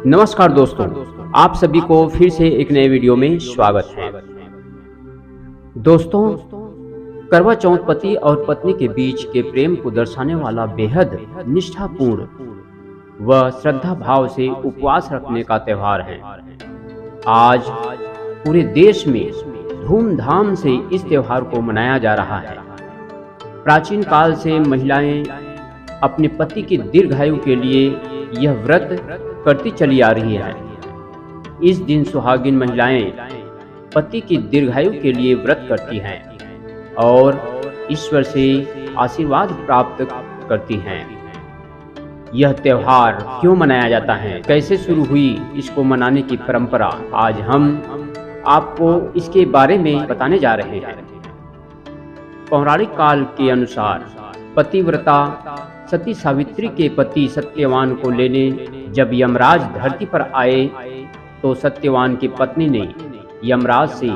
नमस्कार दोस्तों, आप सभी को फिर से एक नए वीडियो में स्वागत है। दोस्तों, करवा चौथ पति और पत्नी के बीच के प्रेम को दर्शाने वाला बेहद निष्ठापूर्ण व श्रद्धा भाव से उपवास रखने का त्योहार है। आज पूरे देश में धूमधाम से इस त्योहार को मनाया जा रहा है। प्राचीन काल से महिलाएं अपने पति की दीर्घायु के लिए यह व्रत करती चली आ रही है। इस दिन सुहागिन महिलाएं पति की दीर्घायु के लिए व्रत करती हैं और ईश्वर से आशीर्वाद प्राप्त करती हैं। यह त्योहार क्यों मनाया जाता है, कैसे शुरू हुई इसको मनाने की परंपरा, आज हम आपको इसके बारे में बताने जा रहे हैं। पौराणिक काल के अनुसार पतिव्रता सती सावित्री के पति सत्यवान को लेने जब यमराज धरती पर आए तो सत्यवान की पत्नी ने यमराज से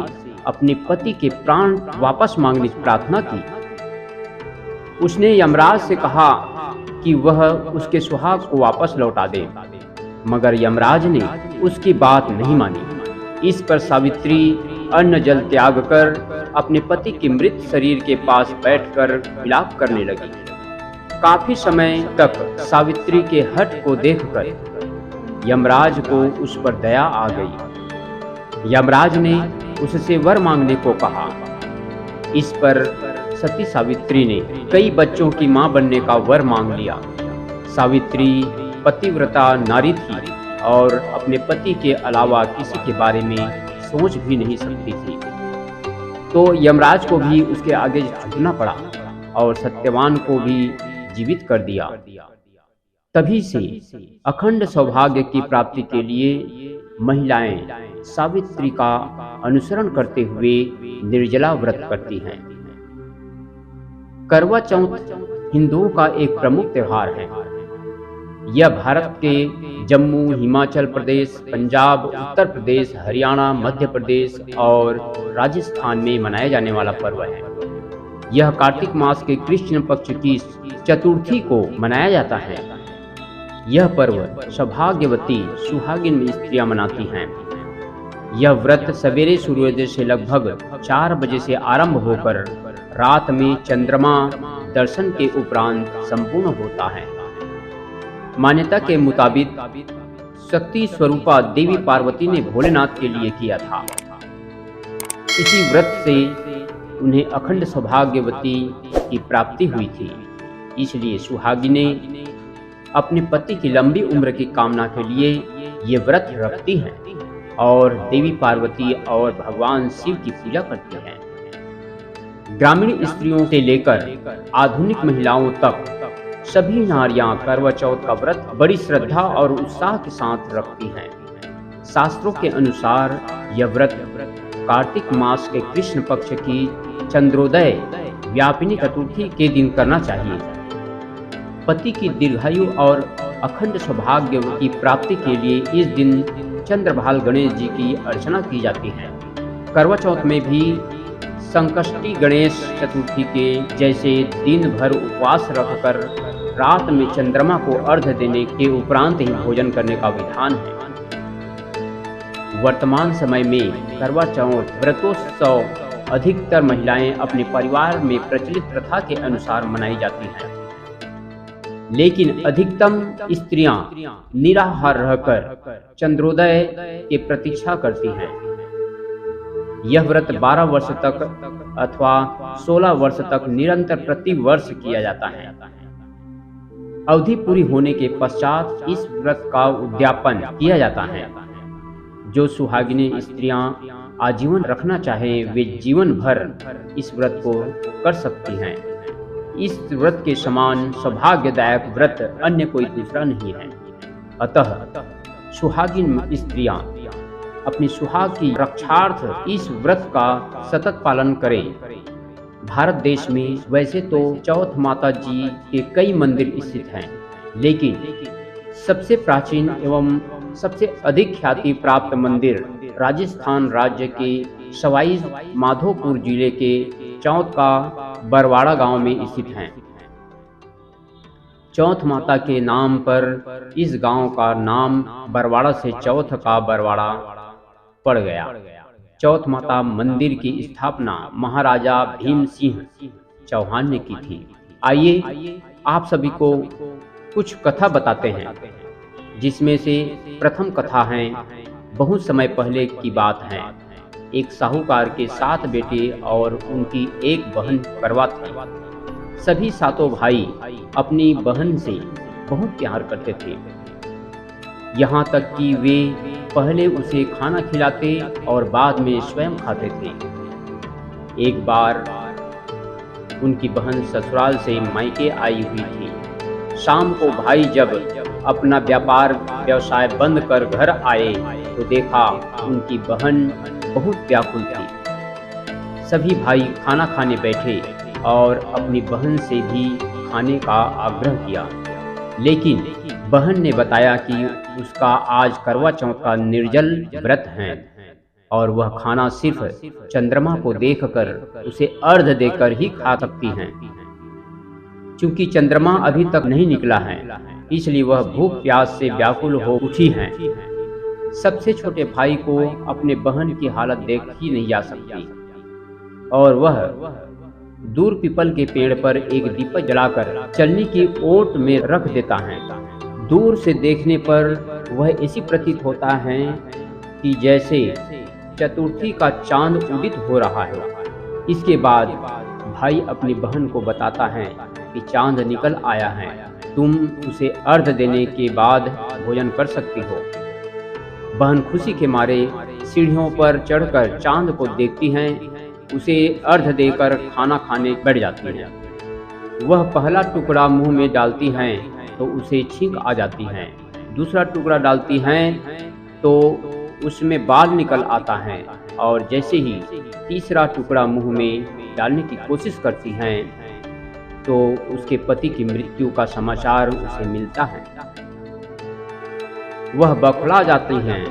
अपने पति के प्राण वापस मांगने की प्रार्थना की। उसने यमराज से कहा कि वह उसके सुहाग को वापस लौटा दे, मगर यमराज ने उसकी बात नहीं मानी। इस पर सावित्री अन्न जल त्याग कर अपने पति के मृत शरीर के पास बैठकर विलाप करने लगी। काफी समय तक सावित्री के हठ को देखकर यमराज को उस पर दया आ गई। यमराज ने उससे वर मांगने को कहा। इस पर सती सावित्री ने कई बच्चों की मां बनने का वर मांग लिया। सावित्री पतिव्रता नारी थी और अपने पति के अलावा किसी के बारे में सोच भी नहीं सकती थी, तो यमराज को भी उसके आगे झुकना पड़ा और सत्यवान को भी जीवित कर दिया। तभी से अखंड सौभाग्य की प्राप्ति के लिए महिलाएं सावित्री का अनुसरण करते हुए निर्जला व्रत करती हैं। करवा चौथ हिंदुओं का एक प्रमुख त्योहार है। यह भारत के जम्मू, हिमाचल प्रदेश, पंजाब, उत्तर प्रदेश, हरियाणा, मध्य प्रदेश और राजस्थान में मनाया जाने वाला पर्व है। यह कार्तिक मास के कृष्ण पक्ष की चतुर्थी को मनाया जाता है। यह पर्व सौभाग्यवती सुहागिन स्त्रियां मनाती हैं। यह व्रत सवेरे सूर्योदय से लगभग 4 बजे से आरंभ होकर रात में चंद्रमा दर्शन के उपरांत संपूर्ण होता है। मान्यता के मुताबिक शक्ति स्वरूपा देवी पार्वती ने भोलेनाथ के लिए किया था। इसी व्रत से उन्हें अखंड सौभाग्यवती की प्राप्ति हुई थी। इसलिए सुहागिनें अपने पति की लंबी उम्र की कामना के लिए ये व्रत रखती हैं और देवी पार्वती और भगवान शिव की पूजा करती हैं। ग्रामीण स्त्रियों से लेकर आधुनिक महिलाओं तक सभी नारियां करवा चौथ का व्रत बड़ी श्रद्धा और उत्साह के साथ रखती हैं। शास्त्रों के अनुसार यह व्रत कार्तिक मास के कृष्ण पक्ष की चंद्रोदय व्यापिनी चतुर्थी के दिन करना चाहिए। पति की दीर्घायु और अखंड सौभाग्य की प्राप्ति के लिए इस दिन चंद्रभाल गणेश जी की अर्चना की जाती है। करवा चौथ में भी संकष्टी गणेश चतुर्थी के जैसे दिन भर उपवास रखकर रात में चंद्रमा को अर्घ्य देने के उपरांत ही भोजन करने का विधान है। वर्तमान समय में करवा चौथ व्रतोत्सव अधिकतर महिलाएं अपने परिवार में प्रचलित प्रथा के अनुसार मनाई जाती हैं, लेकिन अधिकतम स्त्रियां निराहार रहकर चंद्रोदय की प्रतीक्षा करती हैं। यह व्रत 12 वर्ष तक अथवा 16 वर्ष तक निरंतर प्रति वर्ष किया जाता है। अवधि पूरी होने के पश्चात इस व्रत का उद्यापन किया जाता है। जो सुहागिनी स्त्रियां आजीवन रखना चाहे वे जीवन भर इस व्रत को कर सकती हैं। इस व्रत के समान सौभाग्यदायक व्रत अन्य कोई दूसरा नहीं है। अतः सुहागिन स्त्रियां अपनी सुहाग की रक्षार्थ इस व्रत का सतत पालन करें। भारत देश में वैसे तो चौथ माता जी के कई मंदिर स्थित हैं, लेकिन सबसे प्राचीन एवं सबसे अधिक ख्याति प्राप्त मंदिर राजस्थान राज्य के सवाई माधोपुर जिले के चौथ का बरवाड़ा गांव में स्थित हैं। चौथ माता के नाम पर इस गांव का नाम बरवाड़ा से चौथ का बरवाड़ा पड़ गया। चौथ माता मंदिर की स्थापना महाराजा भीम सिंह चौहान ने की थी। आइए आप सभी को कुछ कथा बताते हैं, जिसमें से प्रथम कथा है बहुत समय पहले की बात है। एक साहूकार के 7 बेटे और उनकी एक बहन करवा थी। सभी 7 भाई अपनी बहन से बहुत प्यार करते थे, यहाँ तक कि वे पहले उसे खाना खिलाते और बाद में स्वयं खाते थे। एक बार उनकी बहन ससुराल से मायके आई हुई थी। शाम को भाई जब अपना व्यवसाय बंद कर घर आए तो देखा उनकी बहन बहुत व्याकुल थी। सभी भाई खाना खाने बैठे और अपनी बहन से भी खाने का आग्रह किया, लेकिन बहन ने बताया कि उसका आज करवा चौथ का निर्जल व्रत है और वह खाना सिर्फ चंद्रमा को देखकर उसे अर्घ देकर ही खा सकती हैं। चूंकि चंद्रमा अभी तक नहीं निकला है, इसलिए वह भूख प्यास से व्याकुल हो उठी हैं। सबसे छोटे भाई को अपने बहन की हालत देख ही नहीं जा सकती और वह दूर पीपल के पेड़ पर एक दीपक जलाकर चलनी की ओट में रख देता है। दूर से देखने पर वह ऐसी प्रतीत होता है कि जैसे चतुर्थी का चांद उदित हो रहा है। इसके बाद भाई अपनी बहन को बताता है कि चांद निकल आया है, तुम उसे अर्घ देने के बाद भोजन कर सकती हो। बहन खुशी के मारे सीढ़ियों पर चढ़कर चांद को देखती हैं, उसे अर्घ देकर खाना खाने बैठ जाती हैं। वह पहला टुकड़ा मुंह में डालती हैं तो उसे छींक आ जाती हैं। दूसरा टुकड़ा डालती हैं तो उसमें बाल निकल आता है और जैसे ही तीसरा टुकड़ा मुंह में डालने की कोशिश करती हैं तो उसके पति की मृत्यु का समाचार उसे मिलता है। वह बौखला जाती हैं।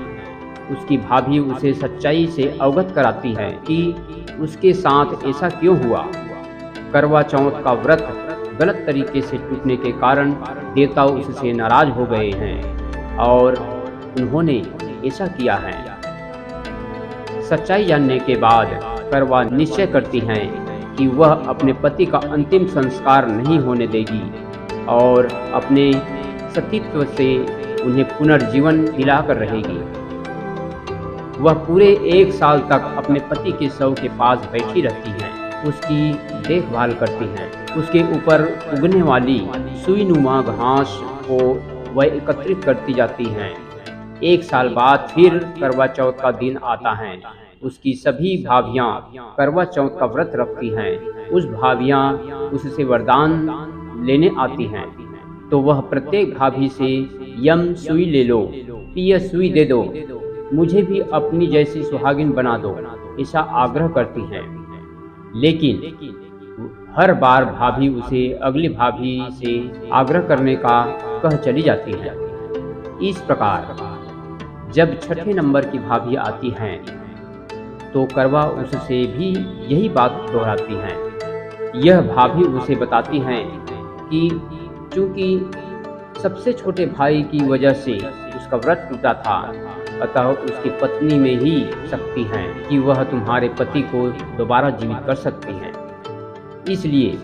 उसकी भाभी उसे सच्चाई से अवगत कराती है कि उसके साथ ऐसा क्यों हुआ। करवा चौथ का व्रत गलत तरीके से टूटने के कारण देवता उससे नाराज हो गए हैं और उन्होंने ऐसा किया है। सच्चाई जानने के बाद करवा निश्चय करती हैं कि वह अपने पति का अंतिम संस्कार नहीं होने देगी और अपने सतीत्व से उन्हें पुनर्जीवन दिलाकर रहेगी। वह पूरे 1 साल तक अपने पति के शव के पास बैठी रहती हैं, उसकी देखभाल करती हैं। उसके ऊपर उगने वाली सुईनुमा घास को वह एकत्रित करती जाती हैं। 1 साल बाद फिर करवा चौथ का दिन आता है। उसकी सभी भाभियाँ करवा चौथ का व्रत रखती हैं। उस भाभियाँ उससे वरदान लेने आती हैं तो वह प्रत्येक भाभी से यम सुई ले लो, पिय सुई दे दो, मुझे भी अपनी जैसी सुहागिन बना दो, ऐसा आग्रह करती हैं। लेकिन हर बार भाभी उसे अगली भाभी से आग्रह करने का कह चली जाती है। इस प्रकार जब छठे नंबर की भाभी आती हैं तो करवा उससे भी यही बात दोहराती हैं। यह भाभी उसे बताती हैं कि चूंकि सबसे छोटे भाई की वजह से उसका व्रत टूटा था, अतः उसकी पत्नी में ही शक्ति है कि वह तुम्हारे पति को दोबारा जीवित कर सकती है। इसलिए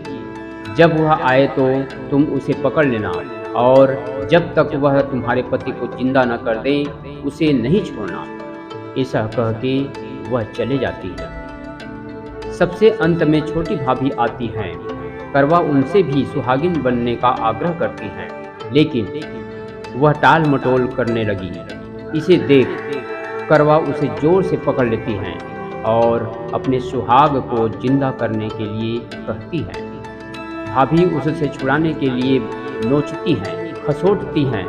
जब वह आए तो तुम उसे पकड़ लेना और जब तक वह तुम्हारे पति को जिंदा न कर दे उसे नहीं छोड़ना। ऐसा कह के वह चले जाती है। सबसे अंत में छोटी भाभी आती हैं। करवा उनसे भी सुहागिन बनने का आग्रह करती हैं, लेकिन वह टाल मटोल करने लगी। इसे देख करवा उसे जोर से पकड़ लेती हैं और अपने सुहाग को जिंदा करने के लिए कहती है। भाभी उससे छुड़ाने के लिए नोचती हैं, खसोटती हैं,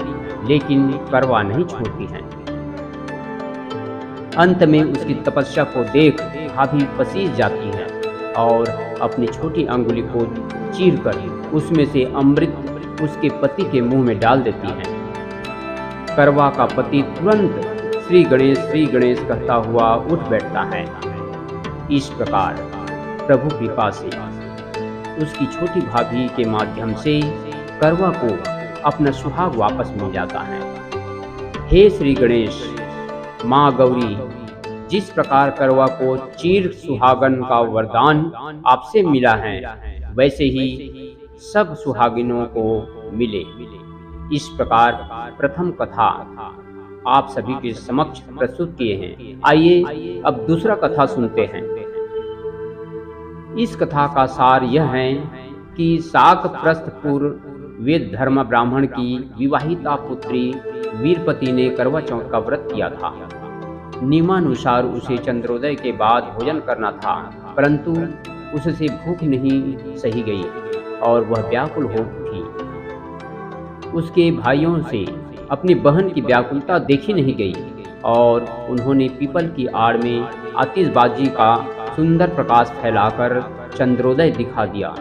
लेकिन करवा नहीं छोड़ती हैं। अंत में उसकी तपस्या को देख भाभी पसीज जाती है और अपनी छोटी अंगुली को चीरकर उसमें से अमृत उसके पति के मुंह में डाल देती है। करवा का पति तुरंत श्री गणेश कहता हुआ उठ बैठता है। इस प्रकार प्रभु कृपा से उसकी छोटी भाभी के माध्यम से करवा को अपना सुहाग वापस मिल जाता है। हे श्री गणेश, माँ गौरी, जिस प्रकार करवा को चीर सुहागन का वरदान आपसे मिला है, वैसे ही सब सुहागिनों को मिले। इस प्रकार प्रथम कथा आप सभी के समक्ष प्रस्तुत किए हैं। आइए अब दूसरा कथा सुनते हैं। इस कथा का सार यह है कि शाकप्रस्थपुर वेद धर्म ब्राह्मण की विवाहिता पुत्री वीरपति ने करवा चौथ का व्रत किया था। नियमानुसार उसे चंद्रोदय के बाद भोजन करना था, परंतु उससे भूख नहीं सही गई और वह व्याकुल हो उठी। उसके भाइयों से अपनी बहन की व्याकुलता देखी नहीं गई और उन्होंने पीपल की आड़ में आतिशबाजी का सुंदर प्रकाश फैलाकर चंद्रोदय दिखा दिया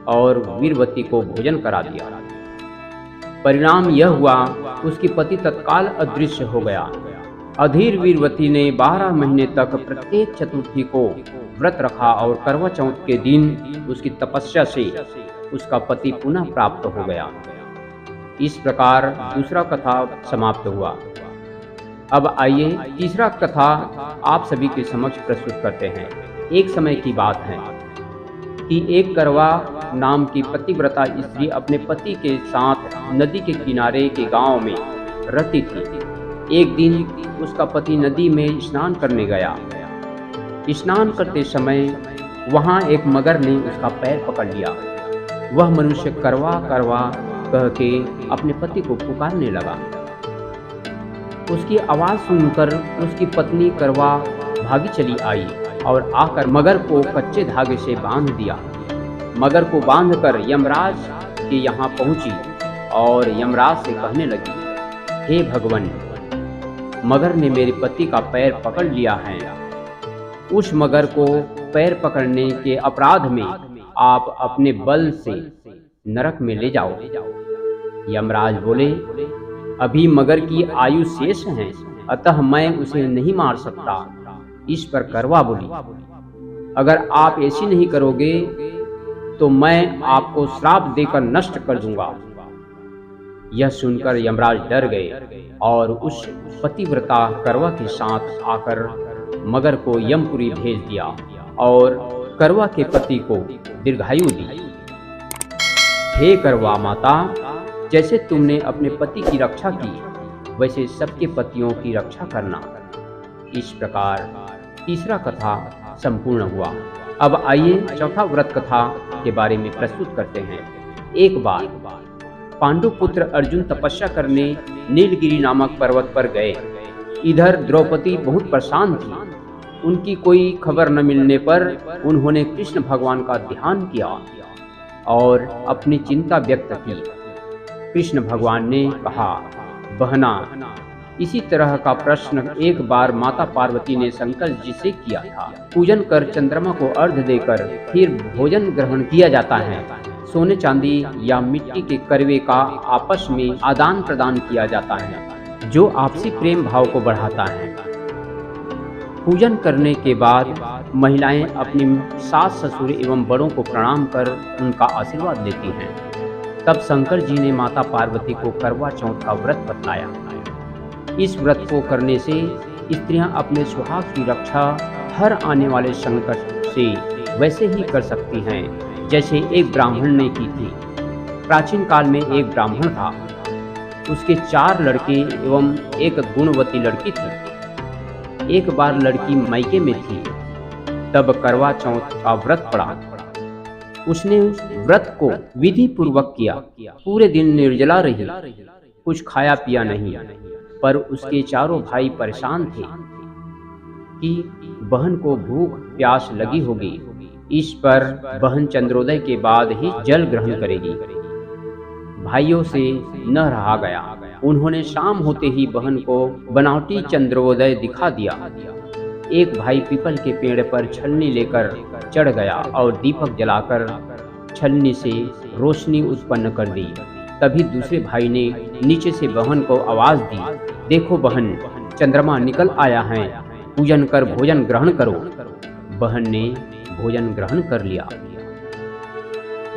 और वीरवती को भोजन करा दिया। परिणाम यह हुआ, उसकी पति तत्काल अदृश्य हो गया। अधीर वीरवती ने 12 महीने तक प्रत्येक चतुर्थी को व्रत रखा और करवा चौथ के दिन उसकी तपस्या से उसका पति पुनः प्राप्त हो गया। इस प्रकार दूसरा कथा समाप्त हुआ। अब आइए तीसरा कथा आप सभी के समक्ष प्रस्तुत करते हैं। एक समय की बात है कि एक करवा नाम की पतिव्रता स्त्री अपने पति के साथ नदी के किनारे के गांव में रहती थी। एक दिन उसका पति नदी में स्नान करने गया। स्नान करते समय वहां एक मगर ने उसका पैर पकड़ लिया। वह मनुष्य करवा करवा कह के अपने पति को पुकारने लगा। उसकी आवाज सुनकर उसकी पत्नी करवा भागी चली आई और आकर मगर को कच्चे धागे से बांध दिया। मगर को बांधकर यमराज के यहाँ पहुंची और यमराज से कहने लगी, हे भगवान, मगर ने मेरे पति का पैर पकड़ लिया है। उस मगर को पैर पकड़ने के अपराध में आप अपने बल से नरक में ले जाओ। यमराज बोले, अभी मगर की आयु शेष है, अतः मैं उसे नहीं मार सकता। इस पर करवा बोली, अगर आप ऐसी नहीं करोगे तो मैं आपको श्राप देकर नष्ट कर दूंगा। यह सुनकर यमराज डर गए और उस पतिव्रता करवा के साथ आकर मगर को यमपुरी भेज दिया और करवा के पति को दीर्घायु दी। हे करवा माता, जैसे तुमने अपने पति की रक्षा की, वैसे सबके पतियों की रक्षा करना। इस प्रकार तीसरा कथा संपूर्ण हुआ। अब आइए चौथा व्रत कथा के बारे में प्रस्तुत करते हैं। एक बार पांडु पुत्र अर्जुन तपस्या करने नीलगिरी नामक पर्वत पर गए। इधर द्रौपदी बहुत परेशान थी। उनकी कोई खबर न मिलने पर उन्होंने कृष्ण भगवान का ध्यान किया और अपनी चिंता व्यक्त की। कृष्ण भगवान ने कहा, बहना, इसी तरह का प्रश्न एक बार माता पार्वती ने शंकर जी से किया था। पूजन कर चंद्रमा को अर्घ्य देकर फिर भोजन ग्रहण किया जाता है। सोने चांदी या मिट्टी के करवे का आपस में आदान प्रदान किया जाता है, जो आपसी प्रेम भाव को बढ़ाता है। पूजन करने के बाद महिलाएं अपनी सास ससुर एवं बड़ों को प्रणाम कर उनका आशीर्वाद लेती हैं। तब शंकर जी ने माता पार्वती को करवा चौथ का व्रत बतलाया। इस व्रत को करने से स्त्रियां अपने सुहाग की रक्षा हर आने वाले संकट से वैसे ही कर सकती हैं जैसे एक ब्राह्मण ने की थी। प्राचीन काल में एक ब्राह्मण था। उसके 4 लड़के एवं एक गुणवती लड़की थी। एक बार लड़की मायके में थी, तब करवा चौथ का व्रत पड़ा। उसने उस व्रत को विधि पूर्वक किया। पूरे दिन निर्जला रही, कुछ खाया पिया नहीं। पर उसके चारों भाई परेशान थे कि बहन को भूख प्यास लगी होगी। इस पर बहन चंद्रोदय के बाद ही जल ग्रहण करेगी। भाइयों से न रहा गया। उन्होंने शाम होते ही बहन को बनावटी चंद्रोदय दिखा दिया। एक भाई पीपल के पेड़ पर छलनी लेकर चढ़ गया और दीपक जलाकर छलनी से रोशनी उत्पन्न कर दी। तभी दूसरे भाई ने नीचे से बहन को आवाज दी, देखो बहन, चंद्रमा निकल आया है, पूजन कर भोजन ग्रहण करो। बहन ने भोजन ग्रहण कर लिया।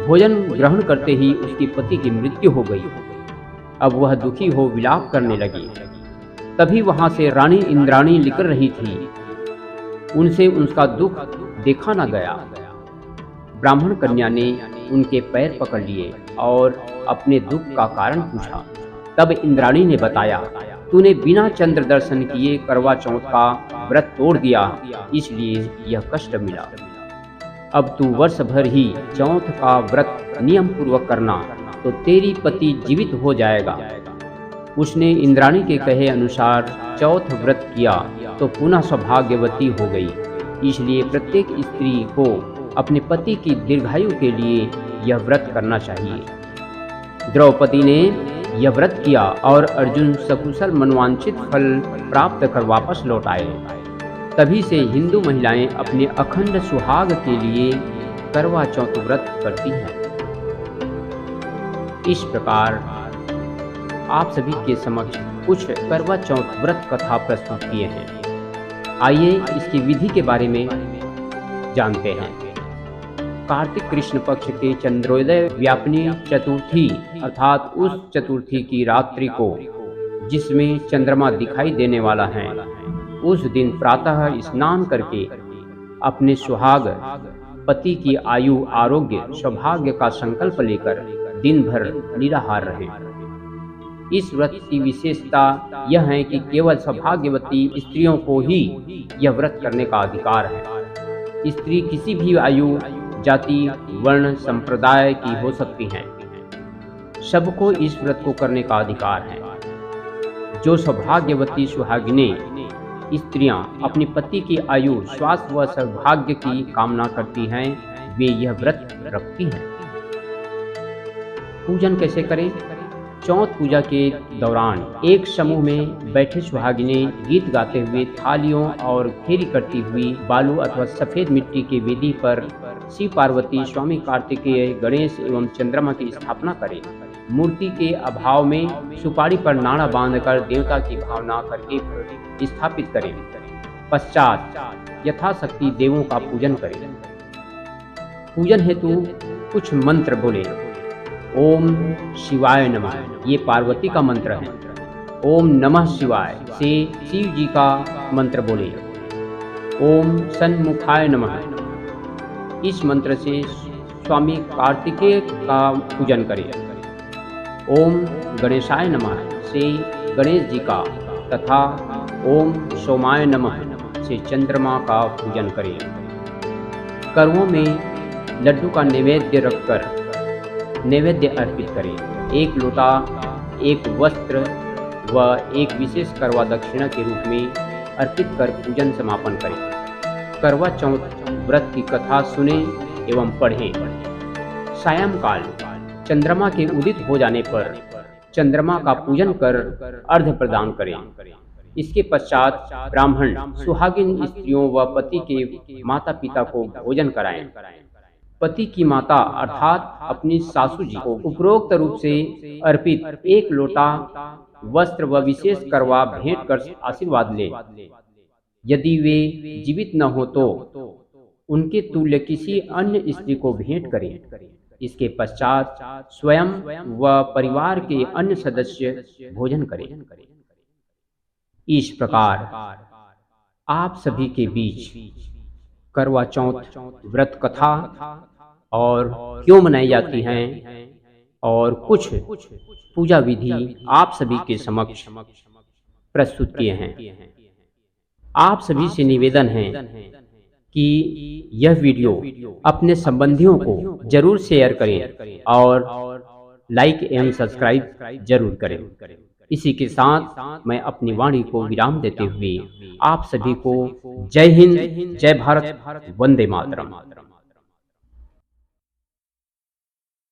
भोजन ग्रहण करते ही उसके पति की मृत्यु हो गई। अब वह दुखी हो विलाप करने लगी। तभी वहां से रानी इंद्राणी निकल रही थी। उनसे उनका दुख देखा न गया। ब्राह्मण कन्या ने उनके पैर पकड़ लिए और अपने दुख का कारण पूछा। तब इंद्राणी ने बताया, तूने बिना चंद्र दर्शन किए करवा चौथ का व्रत तोड़ दिया, इसलिए यह कष्ट मिला। अब तू वर्ष भर ही चौथ का व्रत नियम पूर्वक करना, तो तेरी पति जीवित हो जाएगा। उसने इंद्राणी के कहे अनुसार चौथ व्रत किया तो पुनः सौभाग्यवती हो गई। इसलिए प्रत्येक स्त्री को अपने पति की दीर्घायु के लिए यह व्रत करना चाहिए। द्रौपदी ने यह व्रत किया और अर्जुन सकुशल मनवांछित फल प्राप्त कर वापस लौट आए। तभी से हिंदू महिलाएं अपने अखंड सुहाग के लिए करवा चौथ व्रत करती हैं। इस प्रकार आप सभी के समक्ष कुछ करवा चौथ व्रत कथा प्रस्तुत किए हैं। आइए इसकी विधि के बारे में जानते हैं। कार्तिक कृष्ण पक्ष के चंद्रोदय व्यापिनी चतुर्थी अर्थात उस चतुर्थी की रात्रि को जिसमें चंद्रमा दिखाई देने वाला है, उस दिन प्रातः स्नान करके अपने सुहाग पति की आयु आरोग्य सौभाग्य का संकल्प लेकर दिन भर निराहार रहें। इस व्रत की विशेषता यह है कि केवल सौभाग्यवती स्त्रियों को ही यह व्रत करने का अधिकार है। स्त्री किसी भी आयु, जाति, वर्ण, संप्रदाय की हो सकती हैं। सबको इस व्रत को करने का अधिकार है। जो सौभाग्यवती सुहागिनें स्त्रियां अपने पति की आयु, स्वास्थ्य व सौभाग्य की कामना करती हैं, वे यह व्रत रखती हैं। पूजन कैसे करें? चौथ पूजा के दौरान एक समूह में बैठे सुहागिनें गीत गाते हुए थालियों और फेरी करती हुई बालू अथवा सफेद मिट्टी के वेदी पर शिव पार्वती, स्वामी कार्तिकेय, गणेश एवं चंद्रमा की स्थापना करें। मूर्ति के अभाव में सुपारी पर नाड़ा बांधकर देवता की भावना करके स्थापित करें। पश्चात यथाशक्ति देवों का पूजन करें। पूजन हेतु कुछ मंत्र बोले। ओम शिवाय नमः, ये पार्वती का मंत्र है। ओम नमः शिवाय से शिव जी का मंत्र बोले। ओम सन्मुखाय नमः, इस मंत्र से स्वामी कार्तिकेय का पूजन करें। ओम गणेशाय नमः से गणेश जी का तथा ओम सोमाय नमः से चंद्रमा का पूजन करें। करवों में लड्डू का नैवेद्य रखकर नैवेद्य अर्पित करें। एक लोटा, एक वस्त्र व एक विशेष करवा दक्षिणा के रूप में अर्पित कर पूजन समापन करें। करवा चौथ व्रत की कथा सुने एवं पढ़ें। सायंकाल चंद्रमा के उदित हो जाने पर चंद्रमा का पूजन कर अर्घ्य प्रदान करें। इसके पश्चात ब्राह्मण सुहागिन स्त्रियों व पति के माता पिता को भोजन कराएं। पति की माता अर्थात अपनी सासू जी को उपरोक्त रूप से अर्पित एक लोटा वस्त्र व विशेष करवा भेंट कर आशीर्वाद ले। यदि वे जीवित न हो तो उनके तुल्य किसी अन्य स्त्री को भेंट करें। इसके पश्चात स्वयं व परिवार के अन्य सदस्य भोजन करें। इस प्रकार आप सभी के बीच करवा चौथ व्रत कथा और क्यों मनाई जाती हैं और कुछ पूजा विधि आप सभी के समक्ष प्रस्तुत किए हैं। आप सभी से निवेदन है कि यह वीडियो अपने संबंधियों को जरूर शेयर करें और लाइक एवं सब्सक्राइब जरूर करें। इसी के साथ मैं अपनी वाणी को विराम देते हुए आप सभी को जय हिंद, जय भारत, वंदे मातरम।